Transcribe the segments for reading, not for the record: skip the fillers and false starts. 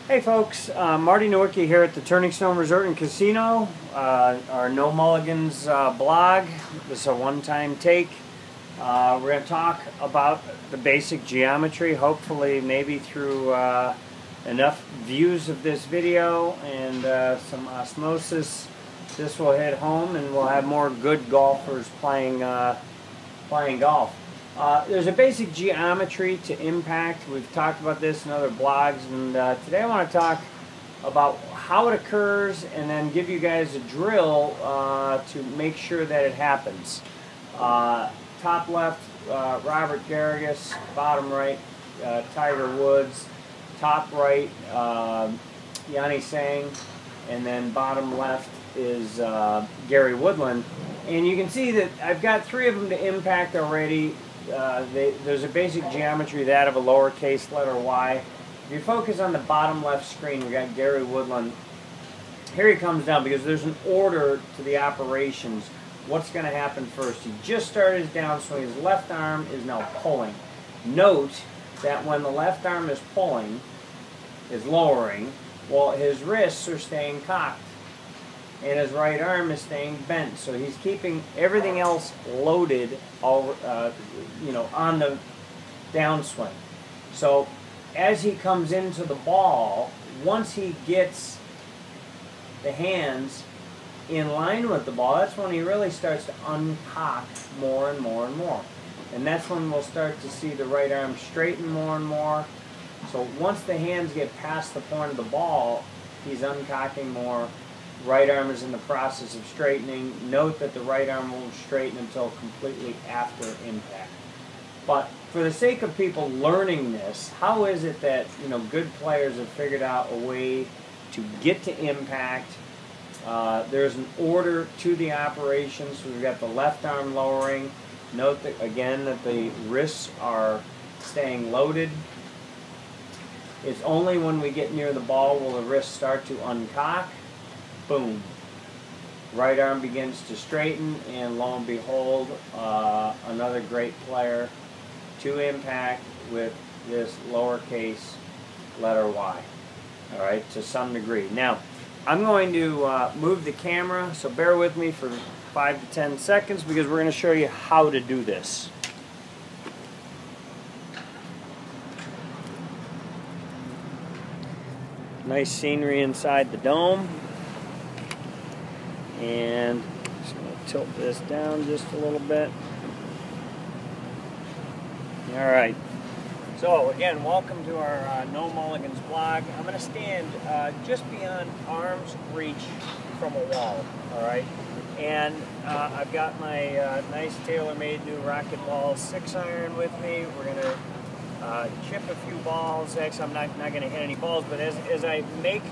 Hey folks, Marty Nowicki here at the Turning Stone Resort and Casino, our No Mulligans blog. This is a one-time take. We're going to talk about the basic geometry, hopefully maybe through enough views of this video and some osmosis. This will hit home and we'll have more good golfers playing golf. There's a basic geometry to impact. We've talked about this in other blogs, and today I want to talk about how it occurs and then give you guys a drill to make sure that it happens. Top left, Robert Garrigus. Bottom right, Tiger Woods. Top right, Yanni Sang. And then bottom left is Gary Woodland. And you can see that I've got three of them to impact already. There's a basic geometry, that of a lowercase letter Y. If you focus on the bottom left screen, we got Gary Woodland. Here he comes down because there's an order to the operations. What's going to happen first? He just started his downswing. His left arm is now pulling. Note that when the left arm is pulling, is lowering, well, his wrists are staying cocked. And his right arm is staying bent, so he's keeping everything else loaded, on the downswing. So as he comes into the ball, once he gets the hands in line with the ball, that's when he really starts to uncock more and more and more. And that's when we'll start to see the right arm straighten more and more. So once the hands get past the point of the ball, he's uncocking more. Right arm is in the process of straightening. Note that the right arm won't straighten until completely after impact. But for the sake of people learning this, how is it that good players have figured out a way to get to impact? There's an order to the operation. So we've got the left arm lowering. Note that again that the wrists are staying loaded. It's only when we get near the ball will the wrists start to uncock. Boom. Right arm begins to straighten, and lo and behold, another great player to impact with this lowercase letter Y. All right, to some degree. Now, I'm going to move the camera, so bear with me for 5 to 10 seconds because we're going to show you how to do this. Nice scenery inside the dome. And just going to tilt this down just a little bit. Alright, so again, welcome to our No Mulligans blog. I'm going to stand just beyond arm's reach from a wall, alright? And I've got my nice tailor-made new Rocket Ball 6-iron with me. We're going to chip a few balls. Actually, I'm not going to hit any balls, but as I make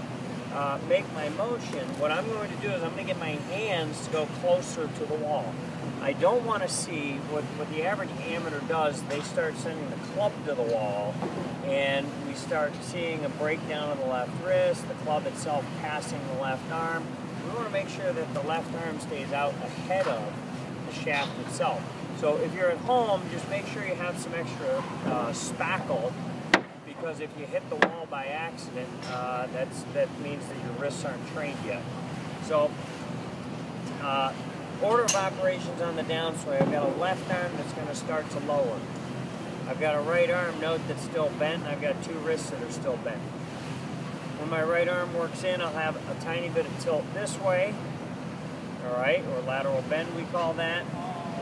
my motion, what I'm going to do is I'm going to get my hands to go closer to the wall. I don't want to see what the average amateur does. They start sending the club to the wall, and we start seeing a breakdown of the left wrist, the club itself passing the left arm. We want to make sure that the left arm stays out ahead of the shaft itself. So if you're at home, just make sure you have some extra spackle, because if you hit the wall by accident, that means that your wrists aren't trained yet. So, order of operations on the downswing. I've got a left arm that's going to start to lower. I've got a right arm, note, that's still bent, and I've got two wrists that are still bent. When my right arm works in, I'll have a tiny bit of tilt this way, alright, or lateral bend we call that.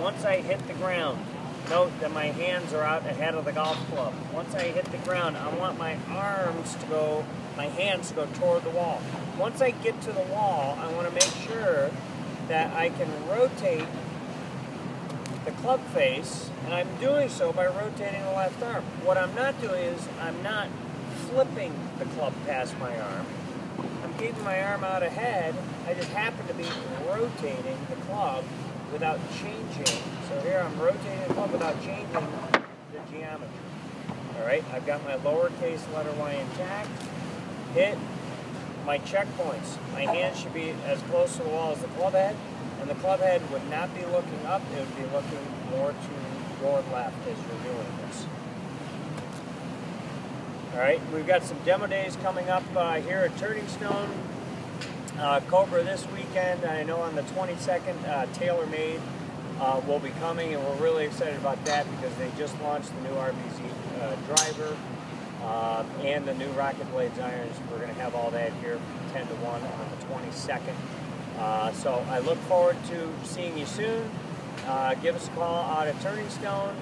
Once I hit the ground, note that my hands are out ahead of the golf club. Once I hit the ground, I want my hands to go toward the wall. Once I get to the wall, I want to make sure that I can rotate the club face, and I'm doing so by rotating the left arm. What I'm not doing is I'm not flipping the club past my arm. I'm keeping my arm out ahead. I just happen to be rotating the club without changing. So here I'm rotating the club without changing the geometry. Alright, I've got my lowercase letter Y intact. Hit my checkpoints. My hands should be as close to the wall as the club head, and the club head would not be looking up, it would be looking more to your left as you're doing this. All right, we've got some demo days coming up here at Turning Stone. Cobra this weekend. I know on the 22nd, TaylorMade will be coming, and we're really excited about that because they just launched the new RBZ driver and the new Rocket Blades irons. We're going to have all that here from 10 to 1 on the 22nd. So I look forward to seeing you soon. Give us a call out at Turning Stone,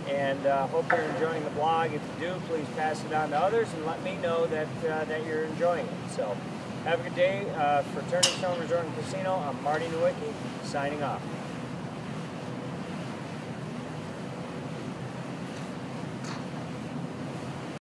and hope you're enjoying the blog. If you do, please pass it on to others and let me know that, that you're enjoying it. So have a good day. For Turning Stone Resort and Casino, I'm Marty Nowicki, signing off.